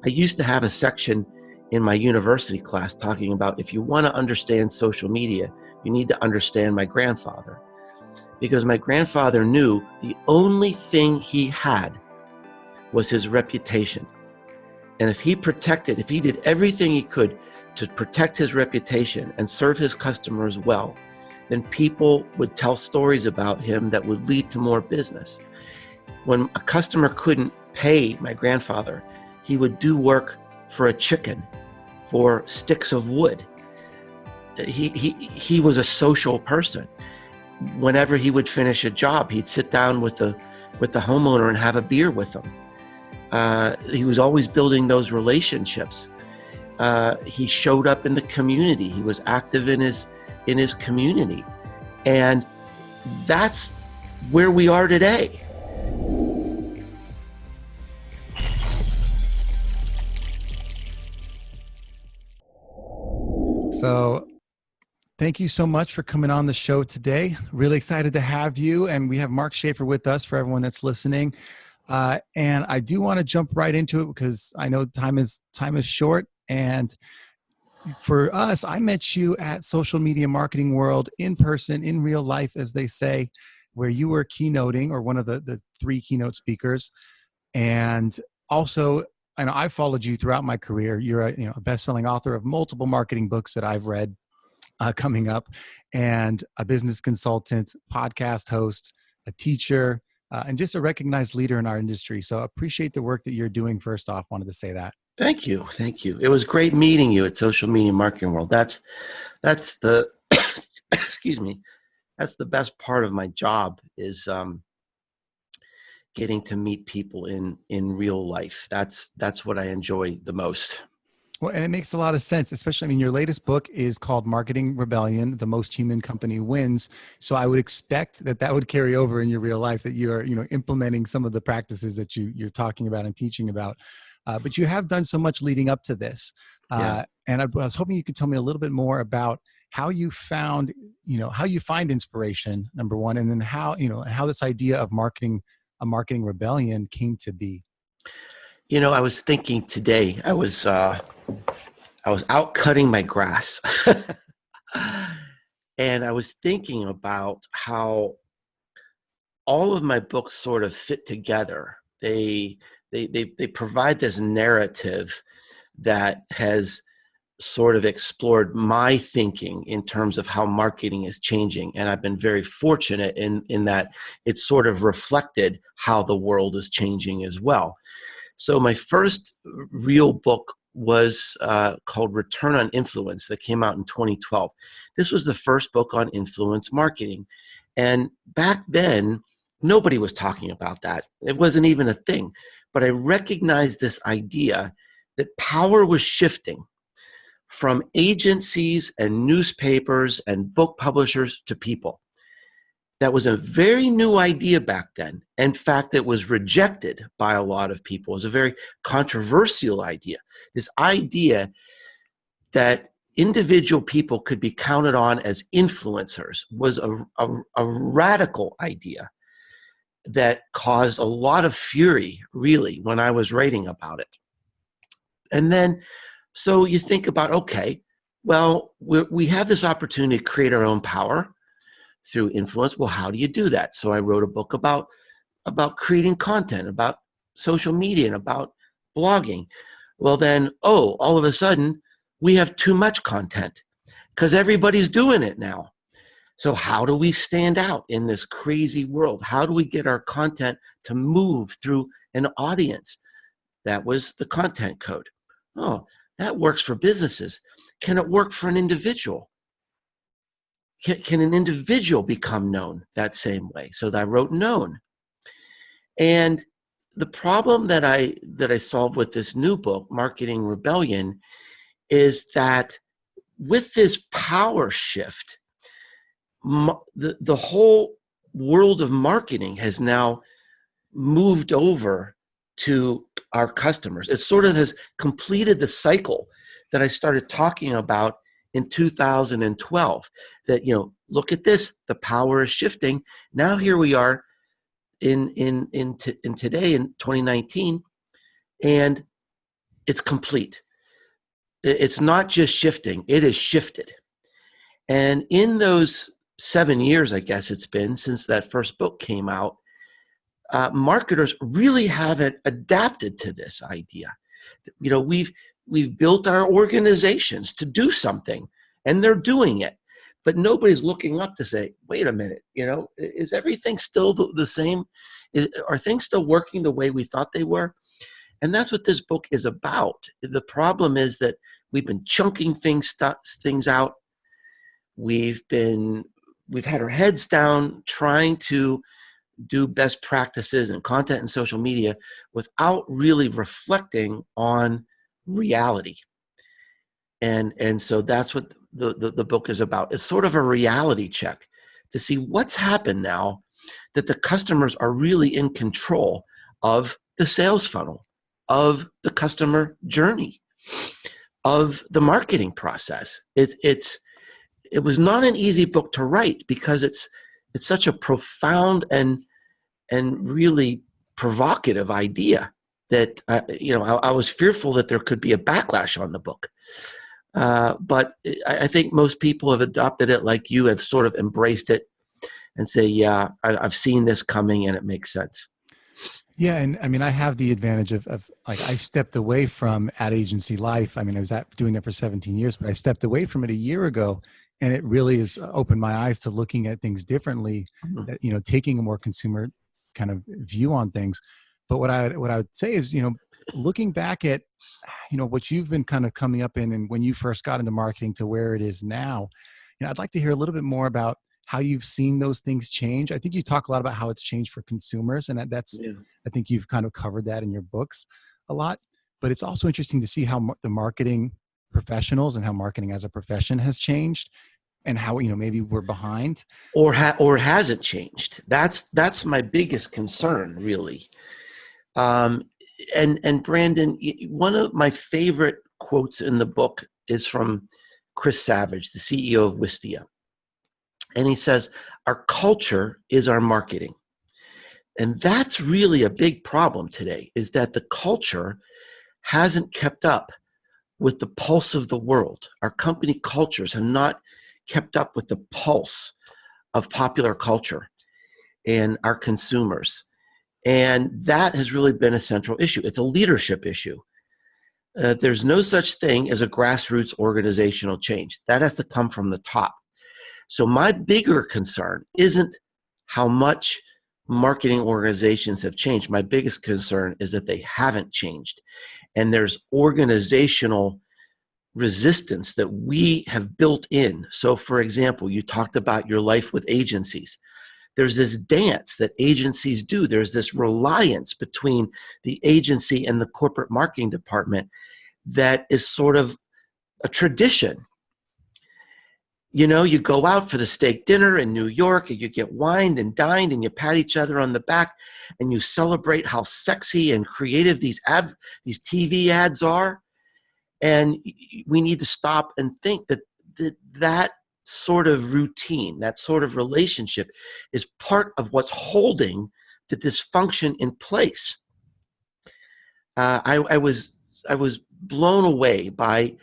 I used to have a section in my university class talking about if you want to understand social media, you need to understand my grandfather. Because my grandfather knew the only thing he had was his reputation. And if he did everything he could to protect his reputation and serve his customers well, then people would tell stories about him that would lead to more business. When a customer couldn't pay my grandfather, he would do work for a chicken, for sticks of wood. He was a social person. Whenever he would finish a job, he'd sit down with the homeowner and have a beer with them. He was always building those relationships. He showed up in the community. He was active in his community. And that's where we are today. So thank you so much for coming on the show today. Really excited to have you. And we have Mark Schaefer with us for everyone that's listening. And I do want to jump right into it because I know time is short. And for us, I met you at Social Media Marketing World in person, in real life, as they say, where you were keynoting, or one of the three keynote speakers. And also, I know I followed you throughout my career. You're a best-selling author of multiple marketing books that I've read coming up, and a business consultant, podcast host, a teacher, and just a recognized leader in our industry. So appreciate the work that you're doing. First off, wanted to say that. Thank you. It was great meeting you at Social Media Marketing World. That's the excuse me. That's the best part of my job, is getting to meet people in real life. That's what I enjoy the most. Well, and it makes a lot of sense, especially, your latest book is called Marketing Rebellion, The Most Human Company Wins. So I would expect that would carry over in your real life, that you're, implementing some of the practices that you're talking about and teaching about. But you have done so much leading up to this. Yeah. And I was hoping you could tell me a little bit more about how you found, how you find inspiration, number one, and then how this idea of a marketing rebellion came to be. I was thinking today, I was out cutting my grass and I was thinking about how all of my books sort of fit together. They provide this narrative that has sort of explored my thinking in terms of how marketing is changing. And I've been very fortunate in that it's sort of reflected how the world is changing as well. So my first real book was called Return on Influence, that came out in 2012. This was the first book on influence marketing. And back then, nobody was talking about that. It wasn't even a thing. But I recognized this idea that power was shifting from agencies and newspapers and book publishers to people. That was a very new idea back then. In fact, it was rejected by a lot of people. It was a very controversial idea. This idea that individual people could be counted on as influencers was a radical idea that caused a lot of fury, really, when I was writing about it. And then, so you think about, okay, well, we have this opportunity to create our own power through influence. Well, how do you do that? So I wrote a book about creating content, about social media, and about blogging. Well, then, all of a sudden, we have too much content because everybody's doing it now. So how do we stand out in this crazy world? How do we get our content to move through an audience? That was the content code. Oh, that works for businesses. Can it work for an individual? Can an individual become known that same way? So I wrote known. And the problem that I solved with this new book, Marketing Rebellion, is that with this power shift, the whole world of marketing has now moved over to our customers. It sort of has completed the cycle that I started talking about in 2012, that, look at this, the power is shifting. Now here we are in today, in 2019, and it's complete. It's not just shifting, it is shifted. And in those 7 years, I guess it's been since that first book came out, marketers really haven't adapted to this idea. You know, we've built our organizations to do something, and they're doing it, but nobody's looking up to say, wait a minute, you know, is everything still the same? Are things still working the way we thought they were? And that's what this book is about. The problem is that we've been chunking things out. We've had our heads down trying to do best practices in content and social media without really reflecting on reality. And so that's what the book is about. It's sort of a reality check to see what's happened now that the customers are really in control of the sales funnel, of the customer journey, of the marketing process. It was not an easy book to write because it's such a profound and really provocative idea that I was fearful that there could be a backlash on the book. But I think most people have adopted it like you have sort of embraced it and say, yeah, I've seen this coming and it makes sense. Yeah, and I mean, I have the advantage of like I stepped away from ad agency life. I mean, I was doing that for 17 years, but I stepped away from it a year ago, and it really has opened my eyes to looking at things differently. Mhm. That, taking a more consumer kind of view on things. But what I would say is, looking back at what you've been kind of coming up in, and when you first got into marketing to where it is now, I'd like to hear a little bit more about how you've seen those things change. I think you talk a lot about how it's changed for consumers, and that's Yeah. I think you've kind of covered that in your books a lot. But it's also interesting to see how the marketing professionals and how marketing as a profession has changed, and how maybe we're behind. Or hasn't changed. That's my biggest concern, really. Um, and Brandon, one of my favorite quotes in the book is from Chris Savage, the CEO of Wistia. And he says, our culture is our marketing. And that's really a big problem today, is that the culture hasn't kept up with the pulse of the world. Our company cultures have not kept up with the pulse of popular culture and our consumers. And that has really been a central issue. It's a leadership issue. There's no such thing as a grassroots organizational change. That has to come from the top. So my bigger concern isn't how much marketing organizations have changed. My biggest concern is that they haven't changed. And there's organizational resistance that we have built in. So for example, you talked about your life with agencies. There's this dance that agencies do. There's this reliance between the agency and the corporate marketing department that is sort of a tradition. You go out for the steak dinner in New York and you get wined and dined and you pat each other on the back and you celebrate how sexy and creative these TV ads are. And we need to stop and think that sort of routine, that sort of relationship is part of what's holding the dysfunction in place. I was blown away by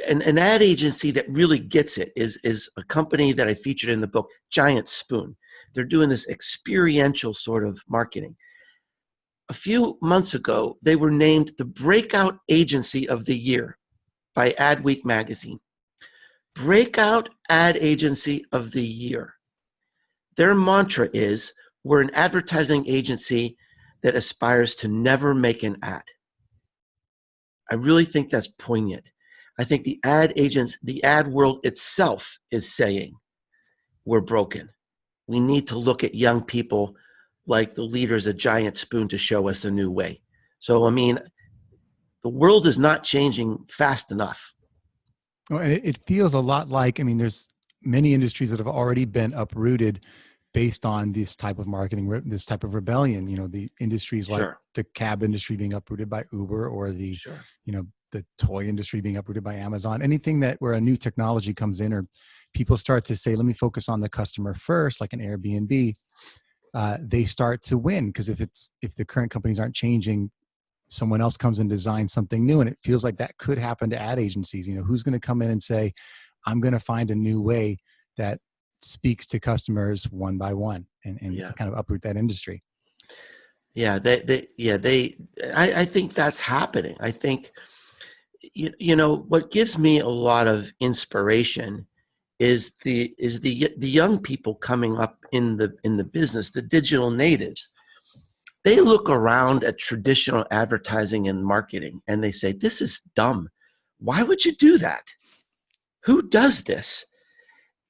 an ad agency that really gets it is a company that I featured in the book, Giant Spoon. They're doing this experiential sort of marketing. A few months ago, they were named the Breakout Agency of the Year by Adweek magazine. Breakout Ad Agency of the Year. Their mantra is, we're an advertising agency that aspires to never make an ad. I really think that's poignant. I think the ad world itself is saying, we're broken. We need to look at young people like the leaders of Giant Spoon to show us a new way. So, I mean, the world is not changing fast enough. Oh, and it feels a lot like, I mean, there's many industries that have already been uprooted based on this type of marketing, this type of rebellion. The industries like Sure. the cab industry being uprooted by Uber, or Sure. the toy industry being uprooted by Amazon. Anything that where a new technology comes in, or people start to say, let me focus on the customer first, like an Airbnb, they start to win. Because if the current companies aren't changing, someone else comes and designs something new, and it feels like that could happen to ad agencies. Who's going to come in and say, I'm going to find a new way that speaks to customers one by one, and Yeah. kind of uproot that industry. Yeah. I think that's happening. I think, what gives me a lot of inspiration is the young people coming up in the business, the digital natives. They look around at traditional advertising and marketing and they say, this is dumb. Why would you do that? Who does this?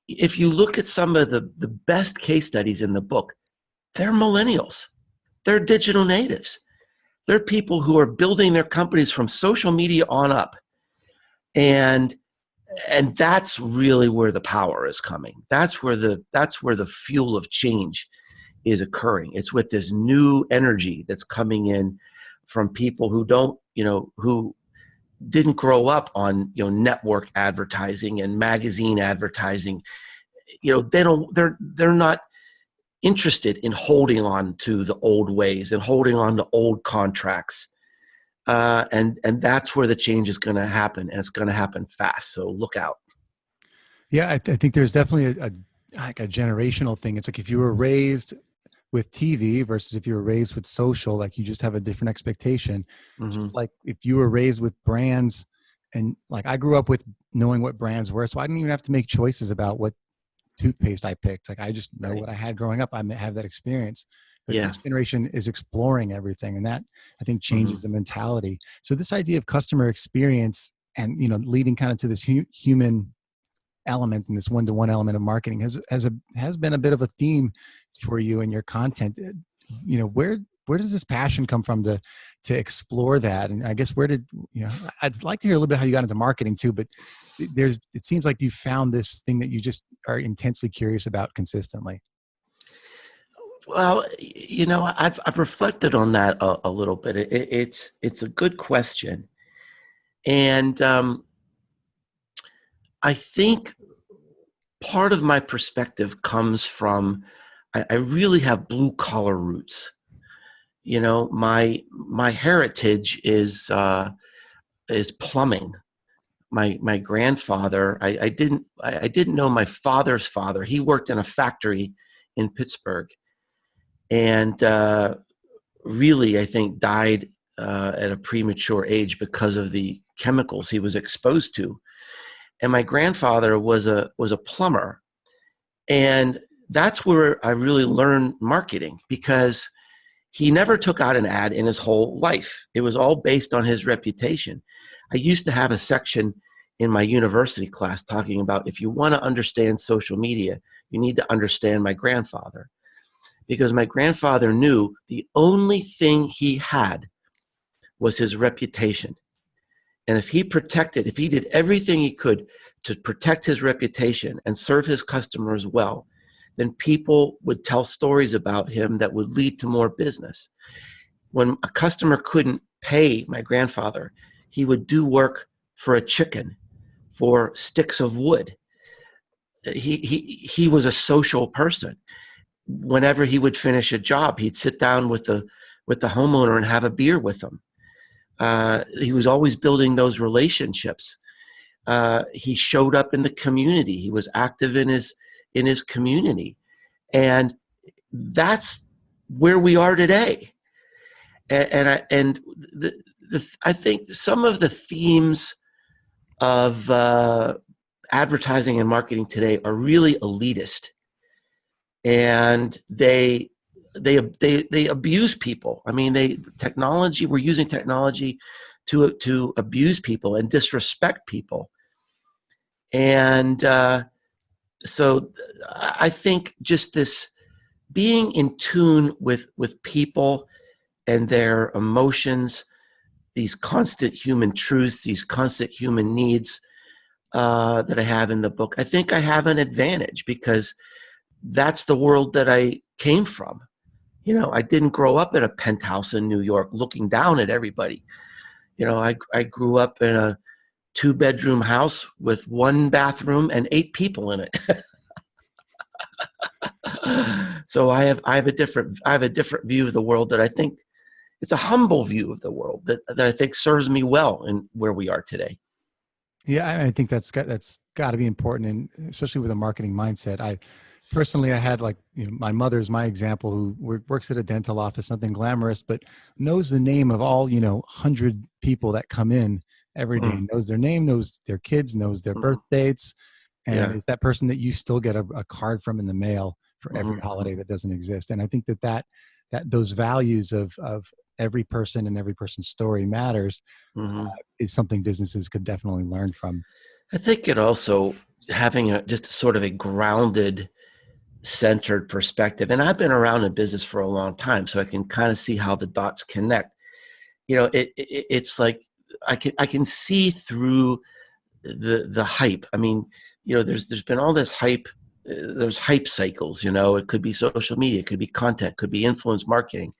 If you look at some of the best case studies in the book, they're millennials. They're digital natives. They're people who are building their companies from social media on up. And that's really where the power is coming. That's where the fuel of change is occurring. It's with this new energy that's coming in from people who don't, who didn't grow up on, network advertising and magazine advertising. They're not interested in holding on to the old ways and holding on to old contracts. And that's where the change is going to happen, and it's going to happen fast. So look out. Yeah, I think there's definitely like a generational thing. It's like if you were raised with TV versus if you were raised with social, like you just have a different expectation. Just Mm-hmm. like if you were raised with brands, and like I grew up with knowing what brands were, so I didn't even have to make choices about what toothpaste I picked. Like I just know Right. what I had growing up. I have that experience. But Yeah. this generation is exploring everything, and that I think Mm-hmm. changes the mentality. So this idea of customer experience and leading kind of to this human element and this one-to-one element of marketing has been a bit of a theme for you in your content. Where does this passion come from to explore that? And I guess I'd like to hear a little bit how you got into marketing too, but it seems like you found this thing that you just are intensely curious about consistently. Well, I've reflected on that a little bit. It's a good question, and I think part of my perspective comes from I really have blue collar roots. My heritage is plumbing. My grandfather, I didn't know my father's father. He worked in a factory in Pittsburgh, and really, I think, died at a premature age because of the chemicals he was exposed to. And my grandfather was a plumber, and that's where I really learned marketing, because he never took out an ad in his whole life. It was all based on his reputation. I used to have a section in my university class talking about, if you want to understand social media, you need to understand my grandfather, because my grandfather knew the only thing he had was his reputation. And if he did everything he could to protect his reputation and serve his customers well, then people would tell stories about him that would lead to more business. When a customer couldn't pay my grandfather, he would do work for a chicken, for sticks of wood. He was a social person. Whenever he would finish a job, he'd sit down with the homeowner and have a beer with them. He was always building those relationships. He showed up in the community. He was active in his community, and that's where we are today. I think some of the themes of advertising and marketing today are really elitist, and they abuse people. I mean, we're using technology to abuse people and disrespect people. And so I think just this being in tune with people and their emotions, these constant human truths, these constant human needs that I have in the book, I think I have an advantage, because that's the world that I came from. I didn't grow up in a penthouse in New York looking down at everybody. I grew up in a 2-bedroom house with 1 bathroom and 8 people in it. So I have a different view of the world that I think it's a humble view of the world that I think serves me well in where we are today. Yeah, I think that's got to be important, and especially with a marketing mindset. I personally, I had, like, my mother's my example, who works at a dental office, nothing glamorous, but knows the name of all 100 people that come in every day, Mm, knows their name, knows their kids, knows their birth mm, dates, and yeah. is that person that you still get a card from in the mail for every Hmm. holiday that doesn't exist. And I think that those values of every person and every person's story matters, Hmm. is something businesses could definitely learn from. I think it also having just sort of a grounded, centered perspective. And I've been around in business for a long time, so I can kind of see how the dots connect. It's like I can see through the hype. I mean, there's been all this hype. There's hype cycles. It could be social media, it could be content, could be influence marketing.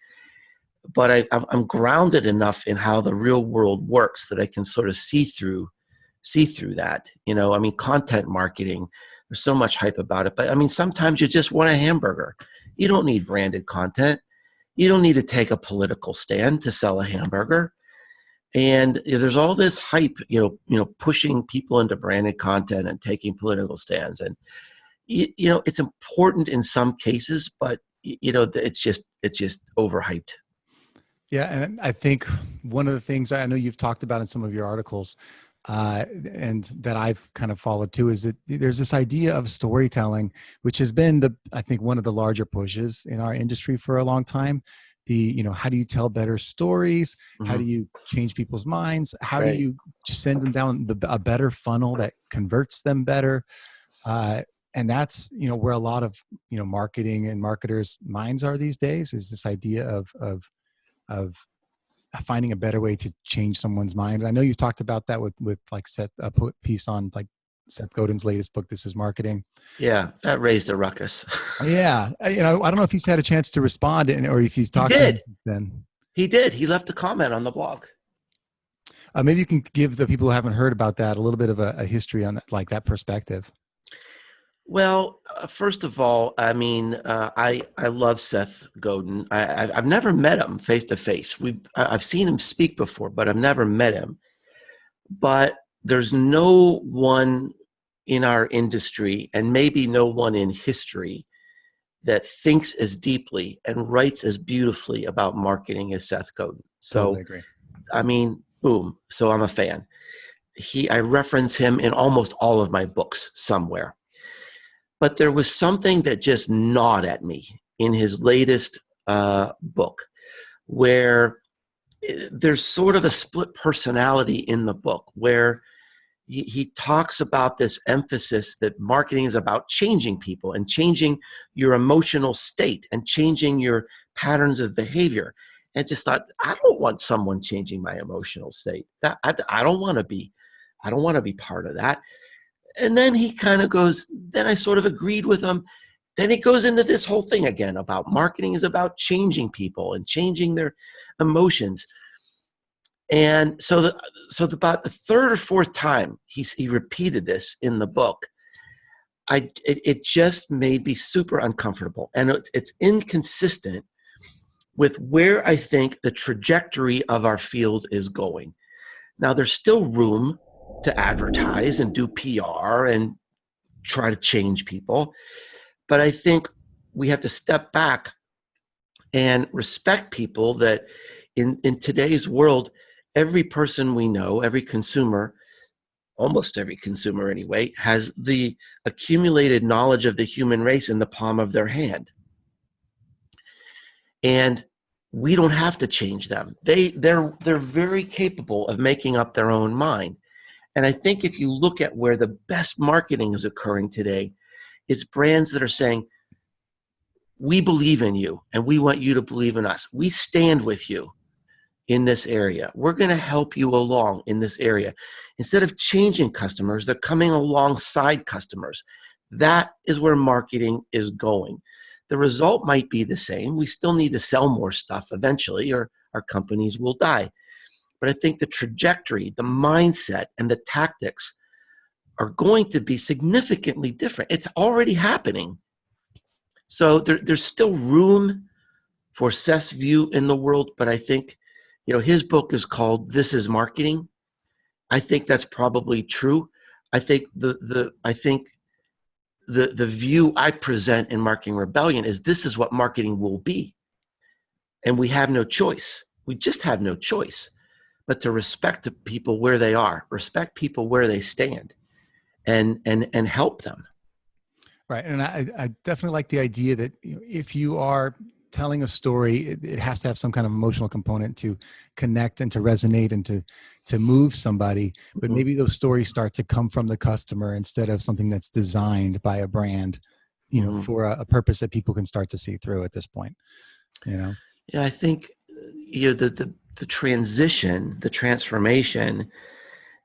But I'm grounded enough in how the real world works that I can sort of see through that. I mean, content marketing, there's so much hype about it, but I mean, sometimes you just want a hamburger. You don't need branded content. You don't need to take a political stand to sell a hamburger. And there's all this hype, pushing people into branded content and taking political stands. And it's important in some cases, but it's just overhyped. Yeah, and I think one of the things I know you've talked about in some of your articles, and that I've kind of followed too, is that there's this idea of storytelling, which has been I think one of the larger pushes in our industry for a long time. How do you tell better stories? How do Hmm. you change people's minds? How do Right. you send them down a better funnel that converts them better? Uh, and that's where a lot of marketing and marketers' minds are these days, is this idea of finding a better way to change someone's mind. I know you've talked about that with like Seth, a piece on like Seth Godin's latest book, This Is Marketing. Yeah, that raised a ruckus. Yeah, I don't know if he's had a chance to respond, or if he's He talked to did. him then. He did. He left a comment on the blog. Maybe you can give the people who haven't heard about that a little bit of a history on that, like that perspective. Well, first of all, I mean, I love Seth Godin. I've never met him face to face. I've seen him speak before, but I've never met him. But there's no one in our industry, and maybe no one in history, that thinks as deeply and writes as beautifully about marketing as Seth Godin. Totally So, agree. I mean, boom. So I'm a fan. I reference him in almost all of my books somewhere. But there was something that just gnawed at me in his latest book, where there's sort of a split personality in the book, where he talks about this emphasis that marketing is about changing people and changing your emotional state and changing your patterns of behavior. And just thought, I don't want someone changing my emotional state. I don't want to be, I don't want to be part of that. And then he kind of goes, then I sort of agreed with him. Then he goes into this whole thing again about marketing is about changing people and changing their emotions. And about the third or fourth time he repeated this in the book, it just made me super uncomfortable. And it's inconsistent with where I think the trajectory of our field is going. Now, there's still room to advertise and do PR and try to change people. But I think we have to step back and respect people that in today's world, every person we know, every consumer, almost every consumer anyway, has the accumulated knowledge of the human race in the palm of their hand. And we don't have to change them. They're very capable of making up their own mind. And I think if you look at where the best marketing is occurring today, it's brands that are saying, we believe in you and we want you to believe in us. We stand with you in this area. We're going to help you along in this area. Instead of changing customers, they're coming alongside customers. That is where marketing is going. The result might be the same. We still need to sell more stuff eventually, or our companies will die. But I think the trajectory, the mindset, and the tactics are going to be significantly different. It's already happening. So there's still room for Seth's view in the world, but I think, his book is called This is Marketing. I think that's probably true. I think the view I present in Marketing Rebellion is this is what marketing will be. And we have no choice. We just have no choice but to respect people where they are, respect people where they stand, and help them. Right. And I definitely like the idea that if you are telling a story, it has to have some kind of emotional component to connect and to resonate and to move somebody. But maybe those stories start to come from the customer instead of something that's designed by a brand, for a purpose that people can start to see through at this point. Yeah, I think the transition, the transformation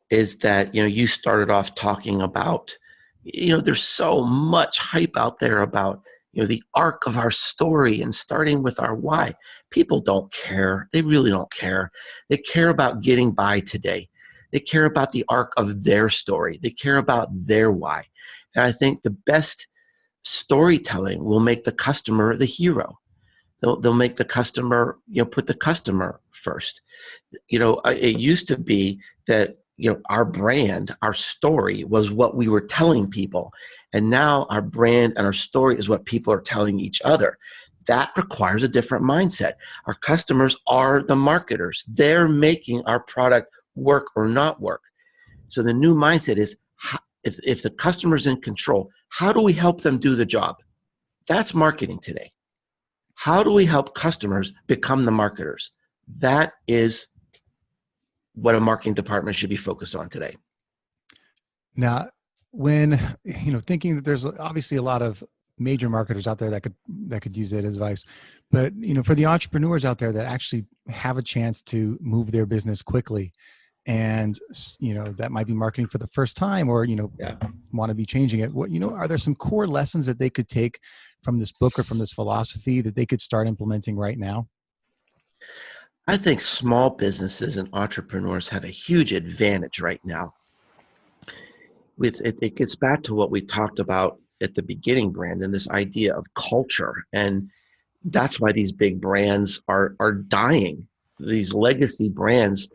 is that you started off talking about there's so much hype out there about the arc of our story and starting with our why. People don't care. They really don't care. They care about getting by today. They care about the arc of their story. They care about their why. And I think the best storytelling will make the customer the hero. They'll make the customer, put the customer first. It used to be that, our brand, our story was what we were telling people. And now our brand and our story is what people are telling each other. That requires a different mindset. Our customers are the marketers. They're making our product work or not work. So the new mindset is, if the customer's in control, how do we help them do the job? That's marketing today. How do we help customers become the marketers? That is what a marketing department should be focused on today. Now, when thinking that there's obviously a lot of major marketers out there that could use that advice, but for the entrepreneurs out there that actually have a chance to move their business quickly, and that might be marketing for the first time, or want to be changing it, what are there some core lessons that they could take from this book or from this philosophy that they could start implementing right now? I think small businesses and entrepreneurs have a huge advantage right now. It gets back to what we talked about at the beginning, Brandon, this idea of culture. And that's why these big brands are dying. These legacy brands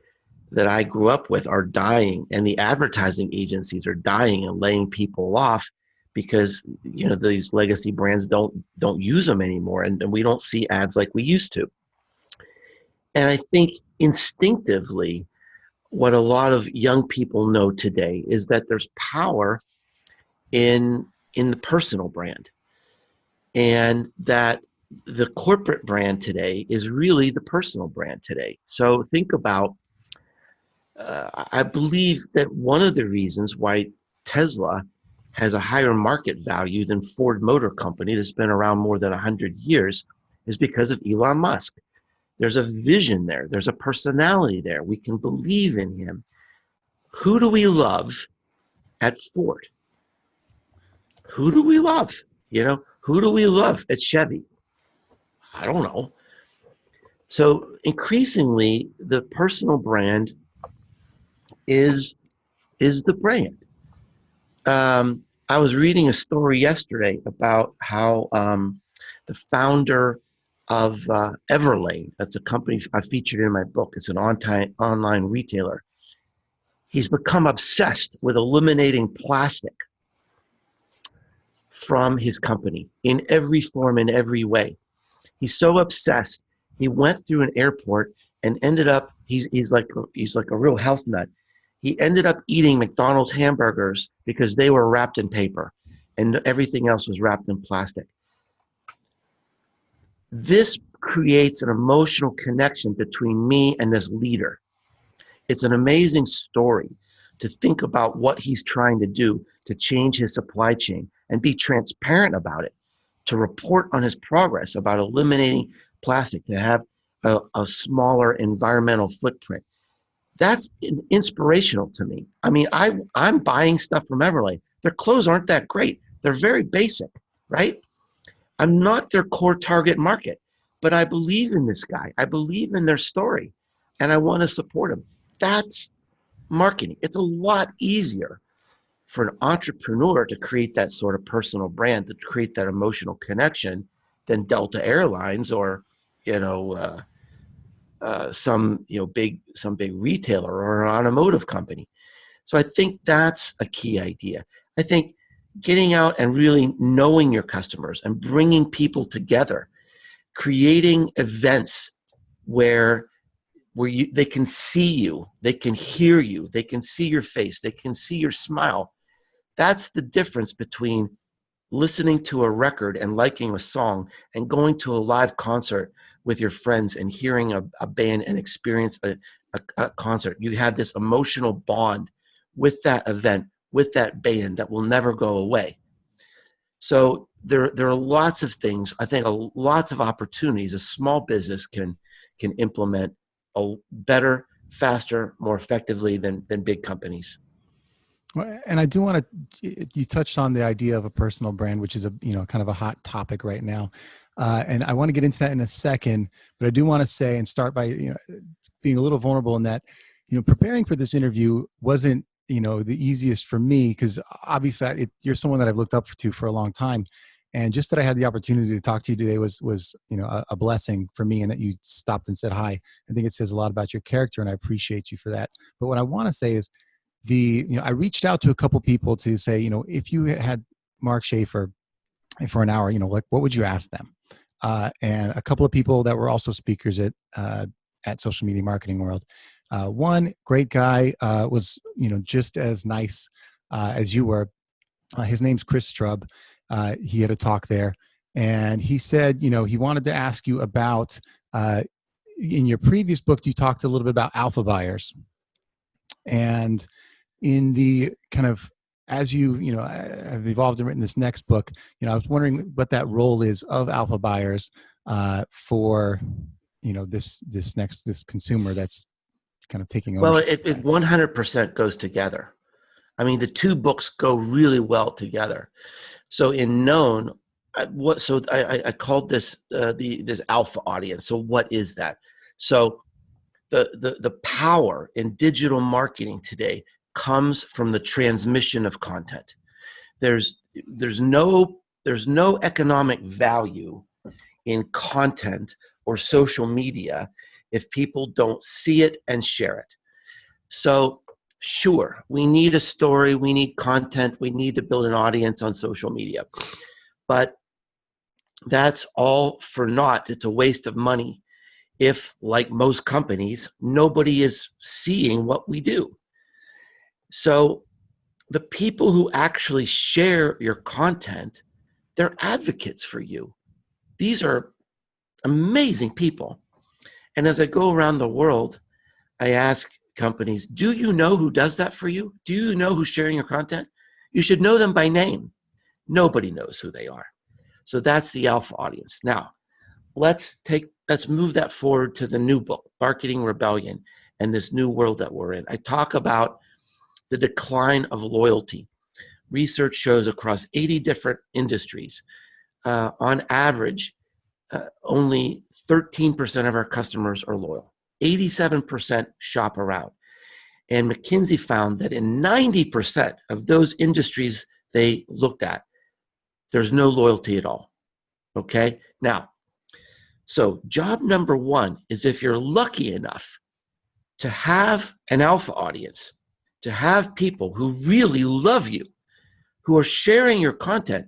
that I grew up with are dying, and the advertising agencies are dying and laying people off because these legacy brands don't use them anymore, and we don't see ads like we used to. And I think instinctively, what a lot of young people know today is that there's power in the personal brand, and that the corporate brand today is really the personal brand today. So think about, I believe that one of the reasons why Tesla has a higher market value than Ford Motor Company, that's been around more than 100 years, is because of Elon Musk. There's a vision there. There's a personality there. We can believe in him. Who do we love at Ford? Who do we love? Who do we love at Chevy? I don't know. So increasingly, the personal brand is the brand. I was reading a story yesterday about how the founder of Everlane, that's a company I featured in my book. It's an online retailer. He's become obsessed with eliminating plastic from his company in every form, in every way. He's so obsessed. He went through an airport and ended up, he's like a real health nut. He ended up eating McDonald's hamburgers because they were wrapped in paper and everything else was wrapped in plastic. This creates an emotional connection between me and this leader. It's an amazing story to think about what he's trying to do to change his supply chain and be transparent about it, to report on his progress about eliminating plastic, to have a smaller environmental footprint. That's inspirational to me. I mean, I'm buying stuff from Everlane. Their clothes aren't that great. They're very basic, right? I'm not their core target market, but I believe in this guy. I believe in their story, and I want to support him. That's marketing. It's a lot easier for an entrepreneur to create that sort of personal brand, to create that emotional connection, than Delta Airlines or some some big retailer or an automotive company. So I think that's a key idea. I think getting out and really knowing your customers and bringing people together, creating events where they can see you, they can hear you, they can see your face, they can see your smile. That's the difference between listening to a record and liking a song and going to a live concert with your friends and hearing a band and experience a concert. You have this emotional bond with that event, with that band that will never go away. So there are lots of things, I think lots of opportunities a small business can implement a better, faster, more effectively than big companies. Well, and I do want to, you touched on the idea of a personal brand, which is a, kind of a hot topic right now. And I want to get into that in a second, but I do want to say and start by, being a little vulnerable in that, preparing for this interview wasn't, the easiest for me, because obviously you're someone that I've looked up to for a long time. And just that I had the opportunity to talk to you today was, a blessing for me, and that you stopped and said hi. I think it says a lot about your character, and I appreciate you for that. But what I want to say is, I reached out to a couple people to say, if you had Mark Schaefer for an hour, like, what would you ask them? And a couple of people that were also speakers at Social Media Marketing World. One great guy was, just as nice as you were. His name's Chris Strub. He had a talk there, and he said, he wanted to ask you about, in your previous book, you talked a little bit about alpha buyers, and in the kind of, as you have evolved and written this next book, I was wondering what that role is of alpha buyers for this consumer that's kind of taking Well, ownership. it 100% goes together. I mean, the two books go really well together. So in Known, I called this this alpha audience. So what is that? So the power in digital marketing today comes from the transmission of content. There's no economic value in content or social media if people don't see it and share it. So sure, we need a story, we need content, we need to build an audience on social media, but that's all for naught. It's a waste of money if, like most companies, nobody is seeing what we do. So the people who actually share your content, they're advocates for you. These are amazing people. And as I go around the world, I ask companies, do you know who does that for you? Do you know who's sharing your content? You should know them by name. Nobody knows who they are. So that's the alpha audience. Now, let's move that forward to the new book, Marketing Rebellion, and this new world that we're in. I talk about the decline of loyalty. Research shows across 80 different industries, on average, only 13% of our customers are loyal. 87% shop around. And McKinsey found that in 90% of those industries they looked at, there's no loyalty at all. Okay? Now, so job number one is, if you're lucky enough to have an alpha audience, to have people who really love you, who are sharing your content,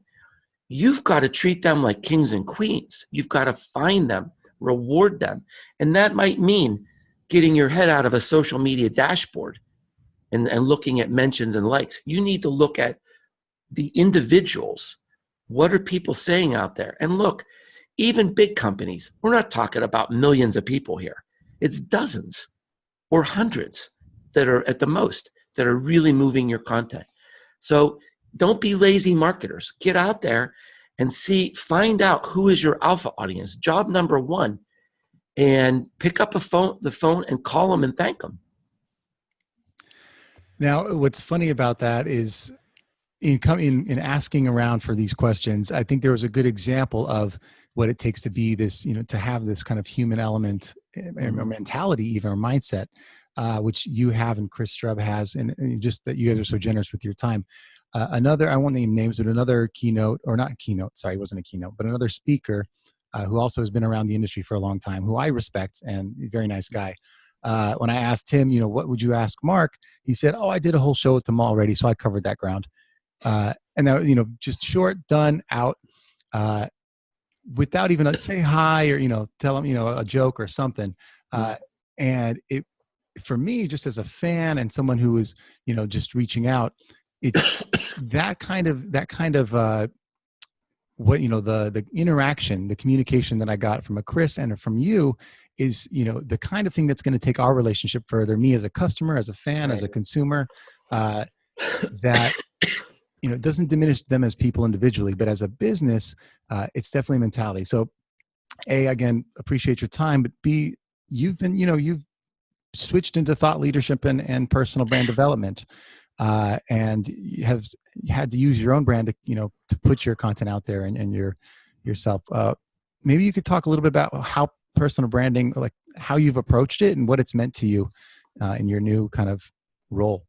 you've got to treat them like kings and queens. You've got to find them, reward them. And that might mean getting your head out of a social media dashboard and looking at mentions and likes. You need to look at the individuals. What are people saying out there? And look, even big companies, we're not talking about millions of people here. It's dozens or hundreds that are at the most that are really moving your content. So don't be lazy marketers. Get out there and find out who is your alpha audience. Job number one, and pick up the phone and call them and thank them. Now, what's funny about that is, in asking around for these questions, I think there was a good example of what it takes to be this, to have this kind of human element, or mentality, even, or mindset, which you have and Chris Strub has, and just that you guys are so generous with your time. I won't name names, but another keynote, or not keynote, sorry, it wasn't a keynote, but another speaker who also has been around the industry for a long time, who I respect, and a very nice guy. When I asked him, what would you ask Mark? He said, "Oh, I did a whole show with them already, so I covered that ground." And that, just short, done, out, without even say hi or tell them a joke or something. And it, for me, just as a fan and someone who is just reaching out, it's that kind of what the interaction, the communication that I got from a Chris and from you is the kind of thing that's going to take our relationship further. Me as a customer, as a fan, as a consumer, that it doesn't diminish them as people individually, but as a business, it's definitely a mentality. So, A, again, appreciate your time, but B, you've been you've switched into thought leadership and personal brand development, and you have had to use your own brand to put your content out there and yourself. Maybe you could talk a little bit about how personal branding, like how you've approached it and what it's meant to you in your new kind of role.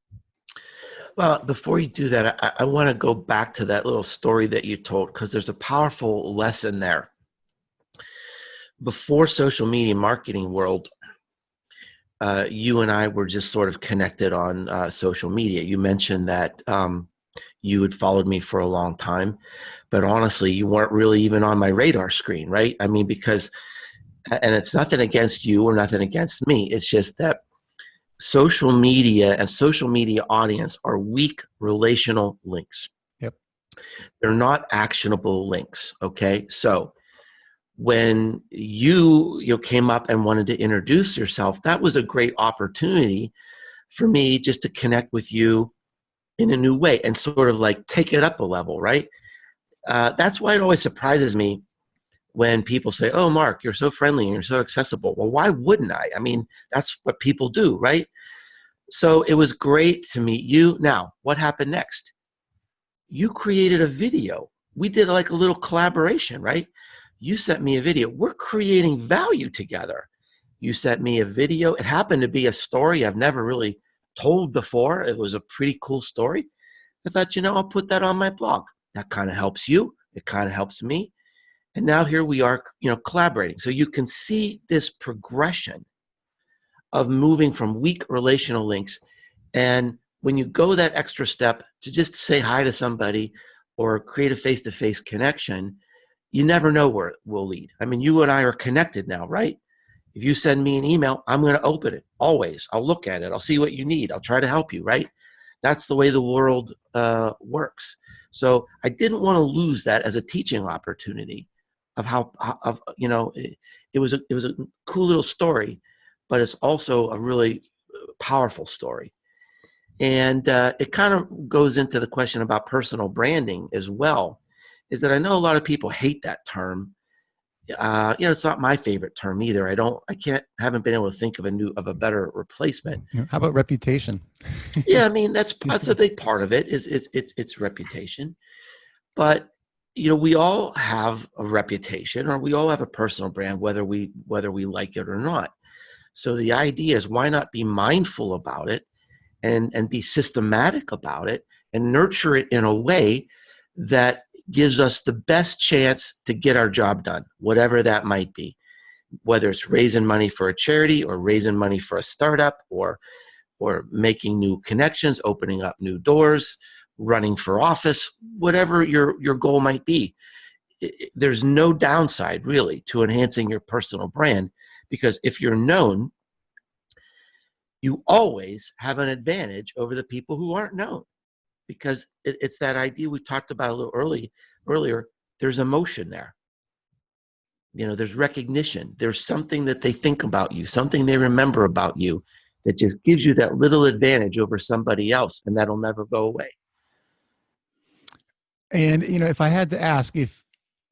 Well, before you do that, I want to go back to that little story that you told, because there's a powerful lesson there. Before social media marketing world, you and I were just sort of connected on social media. You mentioned that you had followed me for a long time, but honestly, you weren't really even on my radar screen, right? I mean, because, and it's nothing against you or nothing against me. It's just that social media and social media audience are weak relational links. Yep. They're not actionable links. Okay. So when you came up and wanted to introduce yourself, that was a great opportunity for me just to connect with you in a new way and sort of like take it up a level, right? That's why it always surprises me when people say, "Oh, Mark, you're so friendly and you're so accessible." Well, why wouldn't I? I mean, that's what people do, right? So it was great to meet you. Now, what happened next? You created a video. We did like a little collaboration, right? You sent me a video. We're creating value together. You sent me a video. It happened to be a story I've never really told before. It was a pretty cool story. I thought, I'll put that on my blog. That kind of helps you. It kind of helps me. And now here we are, collaborating. So you can see this progression of moving from weak relational links. And when you go that extra step to just say hi to somebody or create a face-to-face connection, you never know where it will lead. I mean, you and I are connected now, right? If you send me an email, I'm going to open it always. I'll look at it. I'll see what you need. I'll try to help you, right? That's the way the world works. So I didn't want to lose that as a teaching opportunity of how it was a cool little story, but it's also a really powerful story. And it kind of goes into the question about personal branding as well, is that I know a lot of people hate that term. It's not my favorite term either. Haven't been able to think of a better replacement. How about reputation? Yeah, I mean, that's a big part of it is it's reputation. But we all have a reputation, or we all have a personal brand, whether we like it or not. So the idea is, why not be mindful about it and be systematic about it and nurture it in a way that gives us the best chance to get our job done, whatever that might be, whether it's raising money for a charity or raising money for a startup or making new connections, opening up new doors, running for office, whatever your goal might be. There's no downside really to enhancing your personal brand, because if you're known, you always have an advantage over the people who aren't known, because it's that idea we talked about a little earlier. There's emotion there. There's recognition. There's something that they think about you, something they remember about you, that just gives you that little advantage over somebody else, and that'll never go away. And, if I had to ask, if,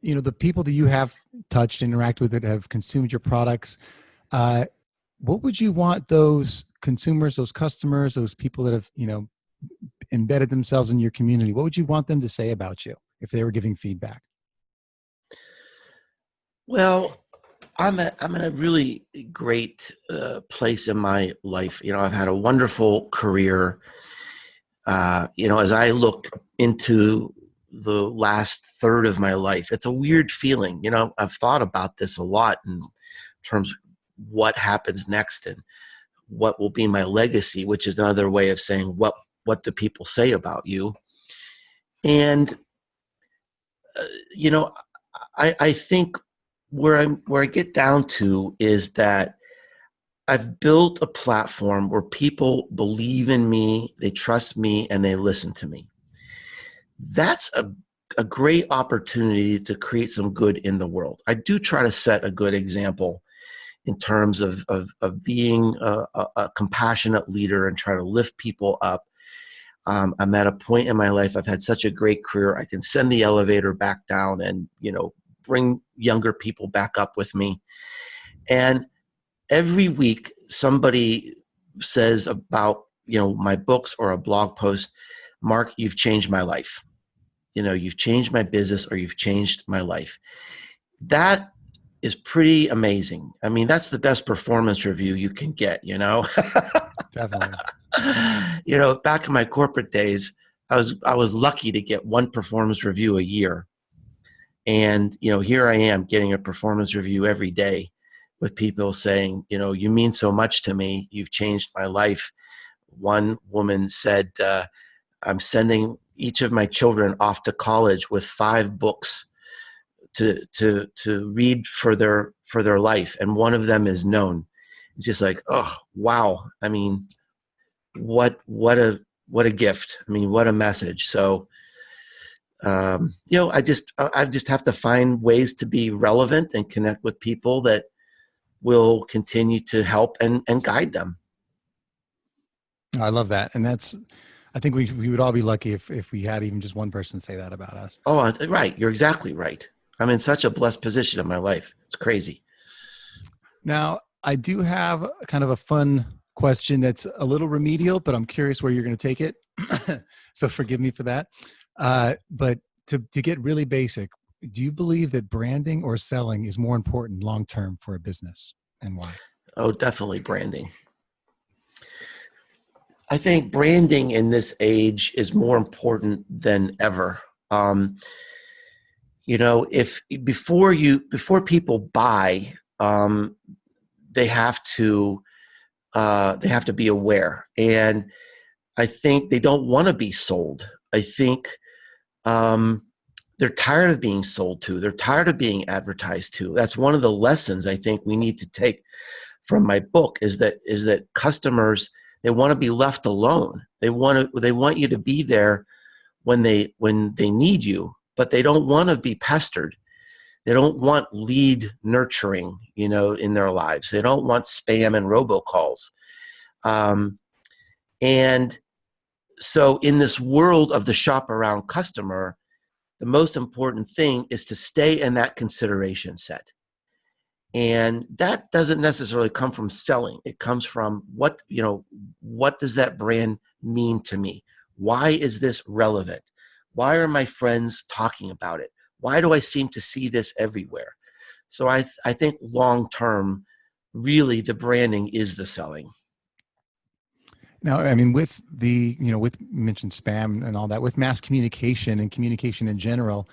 the people that you have touched, interacted with, that have consumed your products, what would you want those consumers, those customers, those people that have, embedded themselves in your community, what would you want them to say about you if they were giving feedback? Well, I'm in a really great place in my life. I've had a wonderful career. As I look into the last third of my life. It's a weird feeling. You know, I've thought about this a lot in terms of what happens next and what will be my legacy, which is another way of saying what do people say about you. And you know, I think where I get down to is that I've built a platform where people believe in me, they trust me, and they listen to me. That's a great opportunity to create some good in the world. I do try to set a good example in terms of being a compassionate leader and try to lift people up. I'm at a point in my life, I've had such a great career, I can send the elevator back down and, you know, bring younger people back up with me. And every week somebody says about, you know, my books or a blog post, Mark, you've changed my life. You know, you've changed my business or you've changed my life. That is pretty amazing. I mean, that's the best performance review you can get, you know? Definitely. You know, back in my corporate days, I was lucky to get one performance review a year. And, you know, here I am getting a performance review every day with people saying, you know, you mean so much to me. You've changed my life. One woman said, I'm sending each of my children off to college with 5 books to read for their life. And one of them is known. It's just like, oh, wow. I mean, what a gift. I mean, what a message. So, you know, I just have to find ways to be relevant and connect with people that will continue to help and guide them. I love that. And that's, I think we would all be lucky if we had even just one person say that about us. Oh, right. You're exactly right. I'm in such a blessed position in my life. It's crazy. Now, I do have kind of a fun question that's a little remedial, but I'm curious where you're going to take it. So forgive me for that. But to get really basic, do you believe that branding or selling is more important long-term for a business, and why? Oh, definitely branding. I think branding in this age is more important than ever. You know, if before people buy, they have to be aware, and I think they don't want to be sold. I think they're tired of being sold to. They're tired of being advertised to. That's one of the lessons I think we need to take from my book is that customers, they want to be left alone. They want you to be there when they need you, but they don't want to be pestered. They don't want lead nurturing, you know, in their lives. They don't want spam and robocalls. And so in this world of the shop around customer, the most important thing is to stay in that consideration set. And that doesn't necessarily come from selling. It comes from what does that brand mean to me? Why is this relevant? Why are my friends talking about it? Why do I seem to see this everywhere? So I think long term, really the branding is the selling. Now, I mean, with with you mentioned spam and all that, with mass communication and communication in general,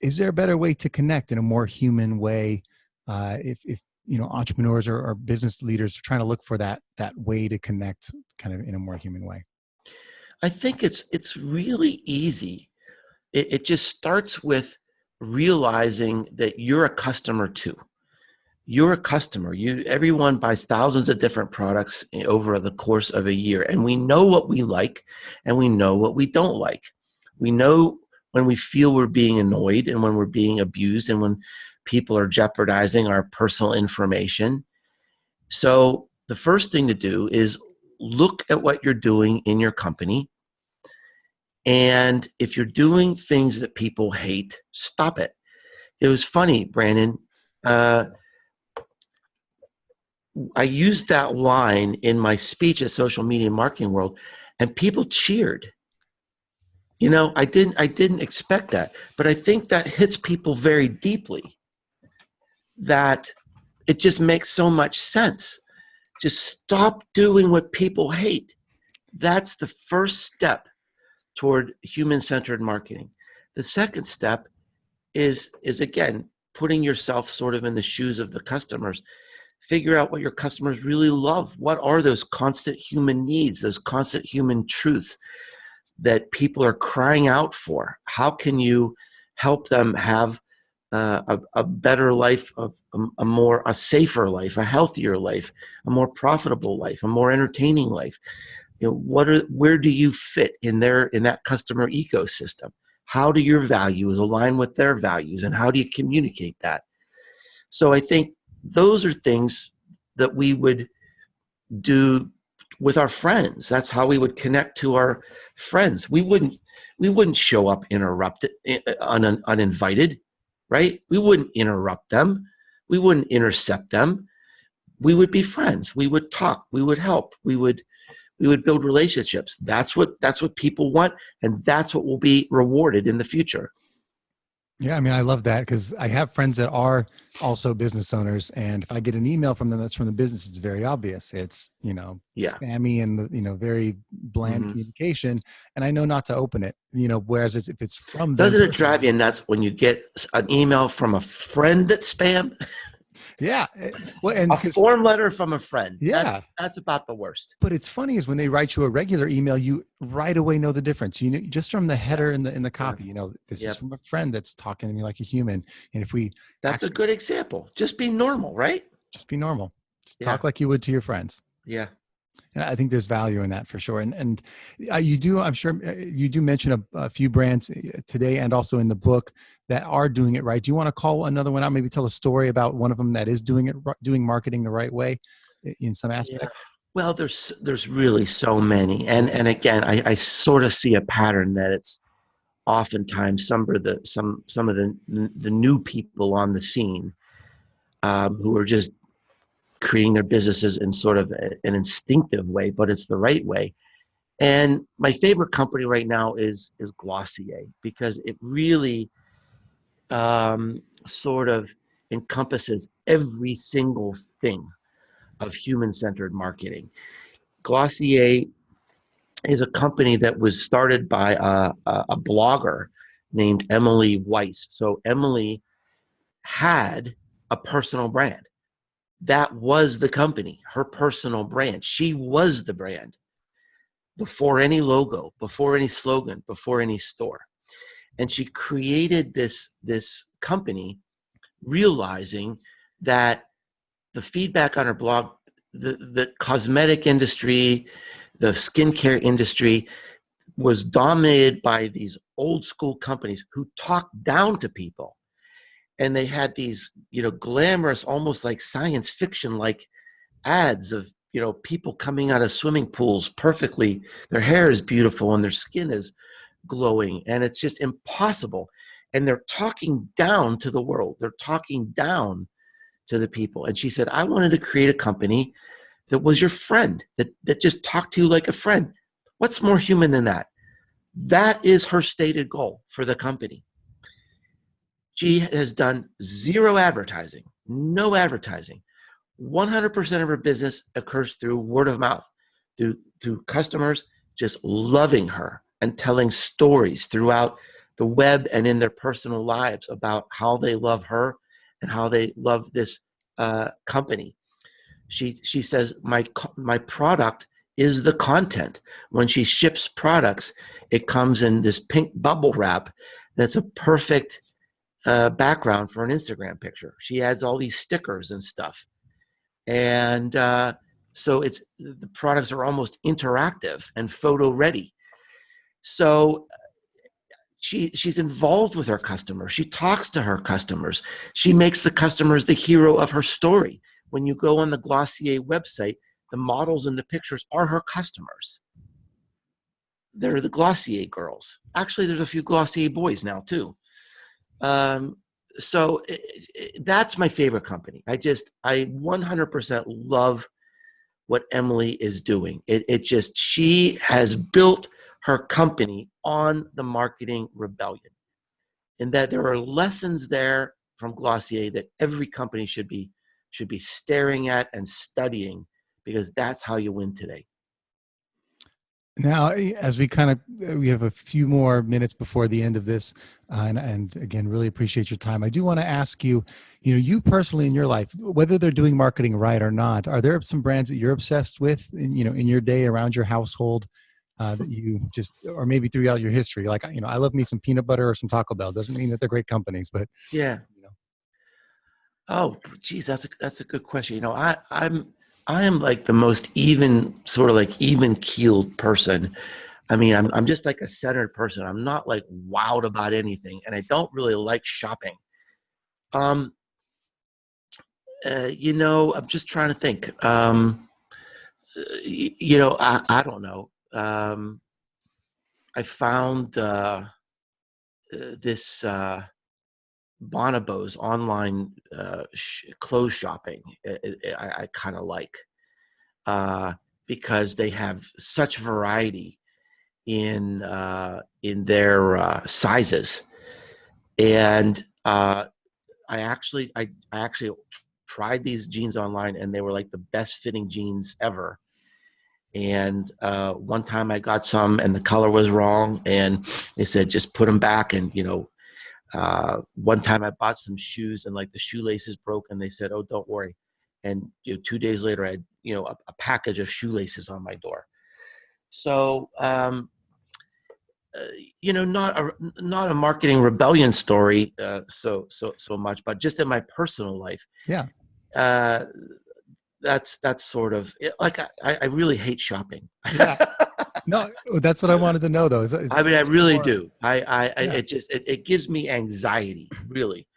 is there a better way to connect in a more human way? If entrepreneurs or business leaders are trying to look for that way to connect, kind of in a more human way. I think it's really easy. It just starts with realizing that you're a customer too. You're a customer. Everyone buys thousands of different products over the course of a year, and we know what we like and we know what we don't like. We know when we feel we're being annoyed and when we're being abused and when people are jeopardizing our personal information. So the first thing to do is look at what you're doing in your company. And if you're doing things that people hate, stop it. It was funny, Brandon. I used that line in my speech at Social Media Marketing World, and people cheered. You know, I didn't expect that, but I think that hits people very deeply. That it just makes so much sense. Just stop doing what people hate. That's the first step toward human-centered marketing. The second step is again, putting yourself sort of in the shoes of the customers. Figure out what your customers really love. What are those constant human needs, those constant human truths that people are crying out for? How can you help them have a better life, a safer life, a healthier life, a more profitable life, a more entertaining life? Where do you fit in that customer ecosystem? How do your values align with their values, and how do you communicate that? So I think those are things that we would do with our friends. That's how we would connect to our friends. We wouldn't show up uninvited, right? We wouldn't interrupt them. We wouldn't intercept them. We would be friends. We would talk. We would help. We would build relationships. That's what people want, and that's what will be rewarded in the future. Yeah, I mean, I love that because I have friends that are also business owners, and if I get an email from them that's from the business, it's very obvious. It's, Yeah. spammy and very bland Mm-hmm. communication, and I know not to open it. Whereas if it's from them, Doesn't it drive you nuts when you get an email from a friend that's spam? yeah, well, and A because form letter from a friend. yeah, That's about the worst. but it's funny is when they write you a regular email, you right away know the difference. Just from the Yeah. header and the Yeah. copy. This is Yep. from a friend that's talking to me like a human, and if we That's a actually good example. Just be normal, right? just be normal, just Yeah. talk like you would to your friends. Yeah. And I think there's value in that for sure. And you do, I'm sure you do mention a few brands today and also in the book that are doing it right. Do you want to call another one out? Maybe tell a story about one of them that is doing marketing the right way in some Yeah. aspect. Well, there's really so many, and again, I sort of see a pattern that it's oftentimes some of the new people on the scene, who are just creating their businesses in sort of an instinctive way, but it's the right way. And my favorite company right now is Glossier, because it really sort of encompasses every single thing of human-centered marketing. Glossier is a company that was started by a blogger named Emily Weiss. So Emily had a personal brand. That was the company, her personal brand. She was the brand before any logo, before any slogan, before any store. And she created this company, realizing that the feedback on her blog, the cosmetic industry, the skincare industry was dominated by these old school companies who talked down to people. And they had these, glamorous, almost like science fiction like ads of, people coming out of swimming pools perfectly. Their hair is beautiful and their skin is glowing, and it's just impossible. And they're talking down to the world. They're talking down to the people. And she said, I wanted to create a company that was your friend, that just talked to you like a friend. What's more human than that? That is her stated goal for the company. She has done zero advertising, no advertising. 100% of her business occurs through word of mouth, through customers just loving her and telling stories throughout the web and in their personal lives about how they love her and how they love this company. She says, my product is the content. When she ships products, it comes in this pink bubble wrap that's a perfect background for an Instagram picture. She adds all these stickers and stuff. And so the products are almost interactive and photo ready. So she's involved with her customers. She talks to her customers. She makes the customers the hero of her story. When you go on the Glossier website, the models and the pictures are her customers. They're the Glossier girls. Actually, there's a few Glossier boys now too. So that's my favorite company. I 100% love what Emily is doing. She has built her company on the marketing rebellion, and that there are lessons there from Glossier that every company should be staring at and studying, because that's how you win today. Now, as we have a few more minutes before the end of this, and again, really appreciate your time. I do want to ask you, you personally in your life, whether they're doing marketing right or not, are there some brands that you're obsessed with, in your day around your household, that you just, or maybe throughout your history? Like, I love me some peanut butter or some Taco Bell. Doesn't mean that they're great companies, but Yeah. you know, Oh, geez, that's a good question. I am like the most even, sort of like even keeled person. I mean, I'm just like a centered person. I'm not like wowed about anything, and I don't really like shopping. Um, I'm just trying to think. I don't know. I found this Bonobos online clothes shopping. I kind of like uh, because they have such variety in their sizes, and I actually tried these jeans online, and they were like the best fitting jeans ever. And one time I got some, and the color was wrong, and they said just put them back. And one time I bought some shoes, and like the shoelaces broke, and they said, "Oh, don't worry." And 2 days later, I had a package of shoelaces on my door. So uh, not a marketing rebellion story, so much, but just in my personal life, yeah, uh, that's sort of it. Like I really hate shopping. yeah. No, that's what I wanted to know, though. I mean, I Is it really more? do. Yeah, It gives me anxiety, really,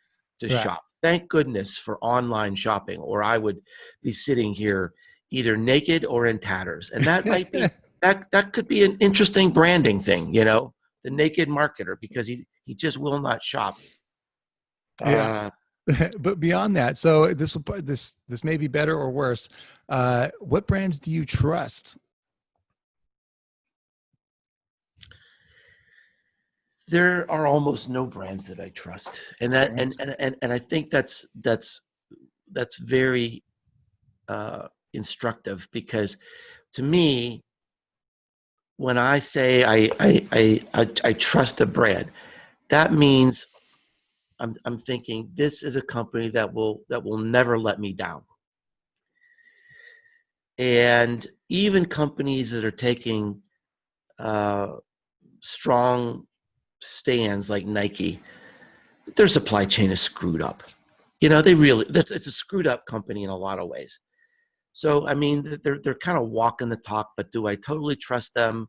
to right. shop. Thank goodness for online shopping, or I would be sitting here either naked or in tatters. And that might be that could be an interesting branding thing, the naked marketer, because he just will not shop. Yeah. Uh, But beyond that, so this may be better or worse. What brands do you trust? there are almost no brands that I trust, and that Brands? and I think that's very instructive, because to me, when I say I trust a brand, that means I'm thinking this is a company that will never let me down. And even companies that are taking uh, strong stands like Nike, their supply chain is screwed up. It's a screwed up company in a lot of ways. So I mean, they're kind of walking the talk, but do I totally trust them?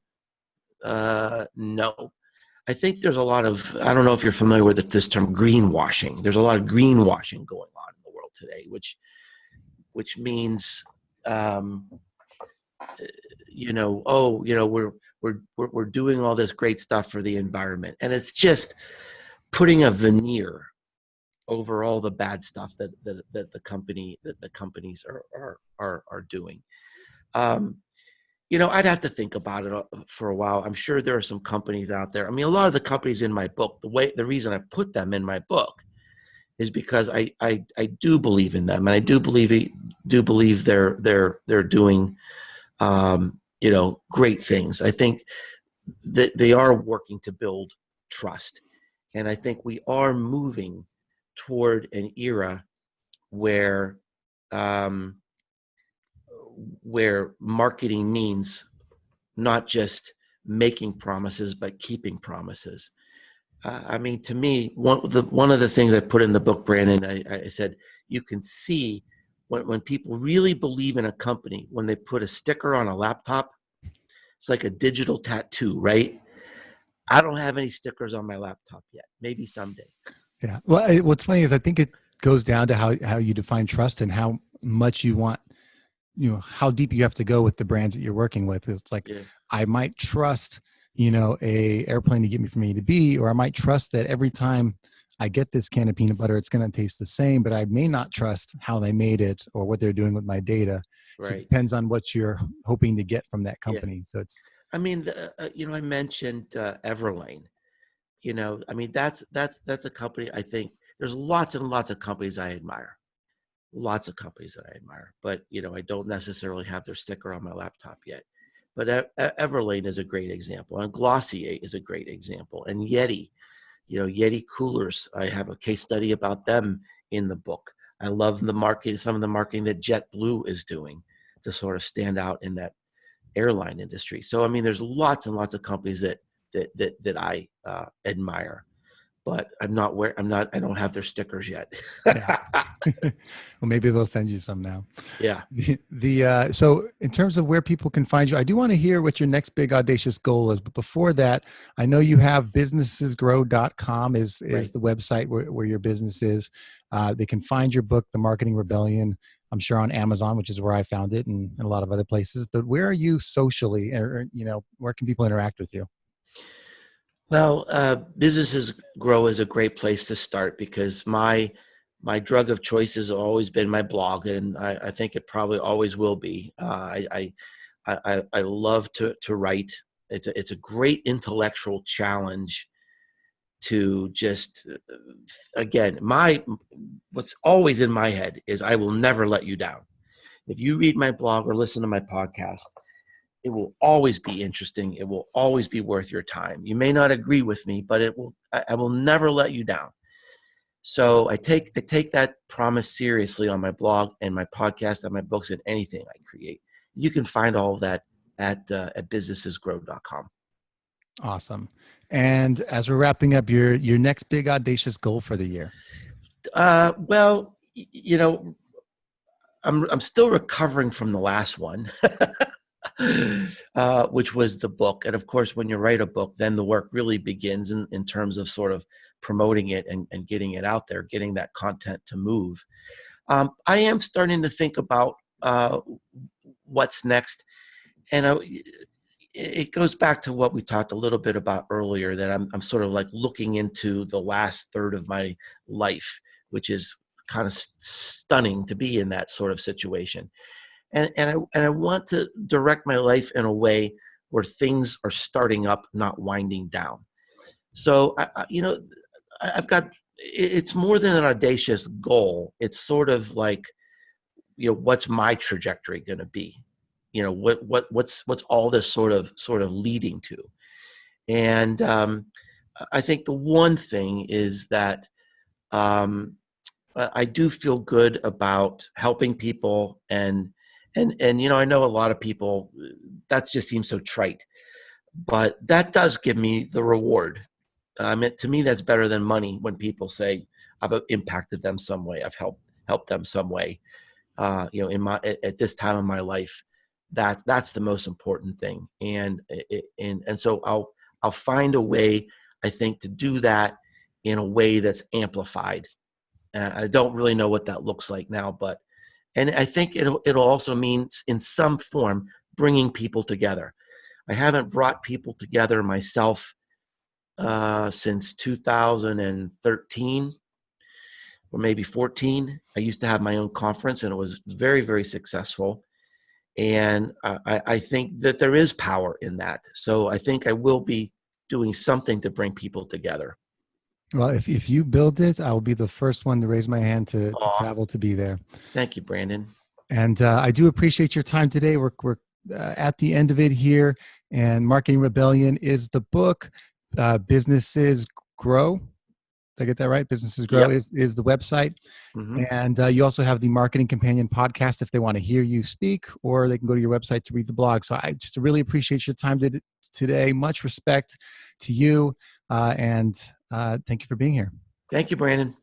No. I think there's a lot of, I don't know if you're familiar with this term, greenwashing. There's a lot of greenwashing going on in the world today, which means, um, we're doing all this great stuff for the environment, and it's just putting a veneer over all the bad stuff that the companies are doing. Um, I'd have to think about it for a while. I'm sure there are some companies out there. I mean, a lot of the companies in my book, the reason I put them in my book is because I do believe in them, and I do believe they're doing great things. I think that they are working to build trust, and I think we are moving toward an era where um, where marketing means not just making promises, but keeping promises. I mean, to me, one of the things I put in the book, Brandon, I said, you can see when people really believe in a company, when they put a sticker on a laptop, it's like a digital tattoo, right? I don't have any stickers on my laptop yet. Maybe someday. Yeah. Well, what's funny is I think it goes down to how you define trust and how much you want, how deep you have to go with the brands that you're working with. It's like, Yeah, I might trust, a airplane to get me from A to B, or I might trust that every time I get this can of peanut butter, it's going to taste the same, but I may not trust how they made it or what they're doing with my data. So it right. depends on what you're hoping to get from that Yeah. company. So it's, I mean, I mentioned Everlane. I mean, that's a company. I think there's lots and lots of companies I admire. Lots of companies that I admire, but I don't necessarily have their sticker on my laptop yet. but Everlane is a great example, and Glossier is a great example, and Yeti. Yeti coolers. I have a case study about them in the book. I love the marketing, some of the marketing that JetBlue is doing to sort of stand out in that airline industry. So I mean, there's lots and lots of companies that I admire, but I don't have their stickers yet. Yeah. Well, maybe they'll send you some now. Yeah. So in terms of where people can find you, I do want to hear what your next big audacious goal is. But before that, I know you have businessesgrow.com is Right. the website where your business is. They can find your book, The Marketing Rebellion, I'm sure on Amazon, which is where I found it, and a lot of other places. But where are you socially, or where can people interact with you? Well, Businesses Grow is a great place to start because my drug of choice has always been my blog, and I think it probably always will be. I love to write. It's a great intellectual challenge to just again what's always in my head is I will never let you down. If you read my blog or listen to my podcast, it will always be interesting. It will always be worth your time. You may not agree with me, but I will never let you down. So I take that promise seriously on my blog and my podcast and my books and anything I create. You can find all of that at businessesgrow.com. Awesome. And as we're wrapping up, your next big audacious goal for the year. Well, I'm still recovering from the last one, which was the book. And of course, when you write a book, then the work really begins in terms of sort of promoting it and getting it out there, getting that content to move. I am starting to think about what's next. And it goes back to what we talked a little bit about earlier, that I'm sort of like looking into the last third of my life, which is kind of stunning to be in that sort of situation. And I want to direct my life in a way where things are starting up, not winding down. So I've got, it's more than an audacious goal. It's sort of like, what's my trajectory going to be? What's all this sort of leading to? And I think the one thing is that um, I do feel good about helping people, and I know a lot of people that just seems so trite, but that does give me the reward. To me, that's better than money when people say I've impacted them some way, I've helped them some way. In my at this time of my life, that's the most important thing, and so I'll find a way, I think, to do that in a way that's amplified. I don't really know what that looks like now, but and I think it'll also mean in some form bringing people together. I haven't brought people together myself since 2013 or maybe 14. I used to have my own conference, and it was very, very successful. And I think that there is power in that. So I think I will be doing something to bring people together. Well, if you build it, I will be the first one to raise my hand to Aw, travel to be there. thank you, Brandon. And I do appreciate your time today. We're at the end of it here. And Marketing Rebellion is the book. Businesses Grow. Did I get that right? Businesses Grow Yep. is the website. Hmm. And you also have the Marketing Companion podcast if they want to hear you speak, or they can go to your website to read the blog. So I just really appreciate your time today. Much respect to you. And thank you for being here. Thank you, Brandon.